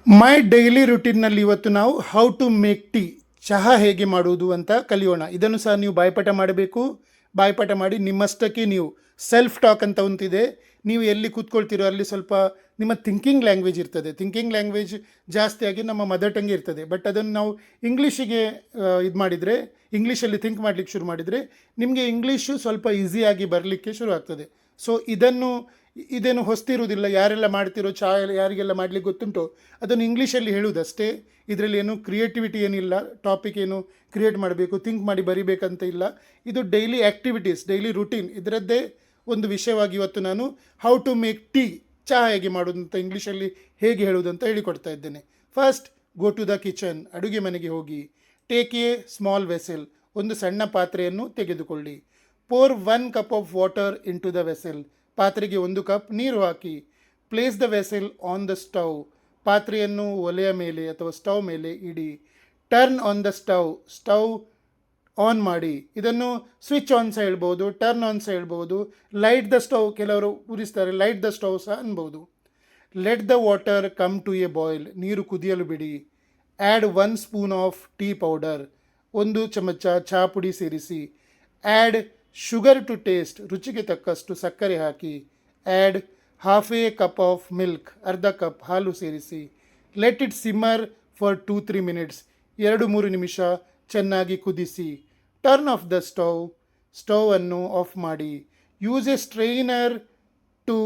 My daily ರುಟೀನ್ನಲ್ಲಿ ಇವತ್ತು ನಾವು how to make tea, ಚಹಾ ಹೇಗೆ ಮಾಡುವುದು ಅಂತ ಕಲಿಯೋಣ. ಇದನ್ನು ಸಹ ನೀವು ಬಾಯ್ಪಾಠ ಮಾಡಬೇಕು. ಬಾಯ್ಪಾಠ ಮಾಡಿ ನಿಮ್ಮಷ್ಟಕ್ಕೆ ನೀವು ಸೆಲ್ಫ್ ಟಾಕ್ ಅಂತ ಒಂದಿದೆ. ನೀವು ಎಲ್ಲಿ ಕೂತ್ಕೊಳ್ತೀರೋ ಅಲ್ಲಿ ಸ್ವಲ್ಪ ನಿಮ್ಮ ಥಿಂಕಿಂಗ್ ಲ್ಯಾಂಗ್ವೇಜ್ ಇರ್ತದೆ. ಥಿಂಕಿಂಗ್ ಲ್ಯಾಂಗ್ವೇಜ್ ಜಾಸ್ತಿಯಾಗಿ ನಮ್ಮ ಮದರ್ ಟಂಗ್ ಇರ್ತದೆ. ಬಟ್ ಅದನ್ನು ನಾವು ಇಂಗ್ಲೀಷಿಗೆ ಇದು ಮಾಡಿದರೆ, ಇಂಗ್ಲೀಷಲ್ಲಿ ಥಿಂಕ್ ಮಾಡಲಿಕ್ಕೆ ಶುರು ಮಾಡಿದರೆ ನಿಮಗೆ ಇಂಗ್ಲೀಷು ಸ್ವಲ್ಪ ಈಸಿಯಾಗಿ ಬರಲಿಕ್ಕೆ ಶುರು ಆಗ್ತದೆ. ಸೊ ಇದೇನು ಹೊಸ್ತಿರುವುದಿಲ್ಲ. ಯಾರೆಲ್ಲ ಮಾಡ್ತಿರೋ ಚಹಾ ಯಾರಿಗೆಲ್ಲ ಮಾಡಲಿಕ್ಕೆ ಗೊತ್ತುಂಟೋ ಅದನ್ನು ಇಂಗ್ಲೀಷಲ್ಲಿ ಹೇಳುವುದಷ್ಟೇ. ಇದರಲ್ಲಿ ಏನು ಕ್ರಿಯೇಟಿವಿಟಿ ಏನಿಲ್ಲ. ಟಾಪಿಕ್ ಏನು ಕ್ರಿಯೇಟ್ ಮಾಡಬೇಕು, ಥಿಂಕ್ ಮಾಡಿ ಬರಿಬೇಕಂತ ಇಲ್ಲ. ಇದು ಡೈಲಿ ಆ್ಯಕ್ಟಿವಿಟೀಸ್, ಡೈಲಿ ರುಟೀನ್, ಇದರದ್ದೇ ಒಂದು ವಿಷಯವಾಗಿ ಇವತ್ತು ನಾನು ಹೌ ಟು ಮೇಕ್ ಟೀ, ಚಹಾ ಹೇಗೆ ಮಾಡೋದು ಅಂತ ಇಂಗ್ಲೀಷಲ್ಲಿ ಹೇಗೆ ಹೇಳುವುದಂತ ಹೇಳಿಕೊಡ್ತಾ ಇದ್ದೇನೆ. First, go to the kitchen, ಅಡುಗೆ ಮನೆಗೆ ಹೋಗಿ. ಟೇಕ್ ಎ ಸ್ಮಾಲ್ ವೆಸೆಲ್, ಒಂದು ಸಣ್ಣ ಪಾತ್ರೆಯನ್ನು ತೆಗೆದುಕೊಳ್ಳಿ. Pour 1 cup of water into the vessel, ಪಾತ್ರೆಗೆ 1 ಕಪ್ ನೀರು ಹಾಕಿ. Place the vessel on the stove, ಪಾತ್ರೆಯನ್ನು ಒಲೆಯ ಮೇಲೆ ಅಥವಾ ಸ್ಟವ್ ಮೇಲೆ ಇಡಿ. Turn on the stove on ಮಾಡಿ. ಇದನ್ನು ಸ್ವಿಚ್ ಆನ್ ಸಹ ಹೇಳ್ಬೋದು, ಟರ್ನ್ ಆನ್ ಸಹ ಹೇಳ್ಬೋದು. ಲೈಟ್ ದ ಸ್ಟವ್, ಕೆಲವರು ಉರಿಸ್ತಾರೆ, ಲೈಟ್ ದ ಸ್ಟವ್ ಸಹ ಅನ್ಬೋದು. Let the water come to a boil, ನೀರು ಕುದಿಯಲು ಬಿಡಿ. Add 1 spoon of tea powder, 1 ಚಮಚ ಚಹಾ ಪುಡಿ ಸೇರಿಸಿ. ಆ್ಯಡ್ ಶುಗರ್ ಟು ಟೇಸ್ಟ್, ರುಚಿಗೆ ತಕ್ಕಷ್ಟು ಸಕ್ಕರೆ ಹಾಕಿ. Add half a cup of milk, ಅರ್ಧ ಕಪ್ ಹಾಲು ಸೇರಿಸಿ. Let it simmer for 2-3 minutes, 2-3 ನಿಮಿಷ ಚೆನ್ನಾಗಿ ಕುದಿಸಿ. ಟರ್ನ್ ಆಫ್ ದ ಸ್ಟವ್ ಅನ್ನು ಆಫ್ ಮಾಡಿ. Use a strainer to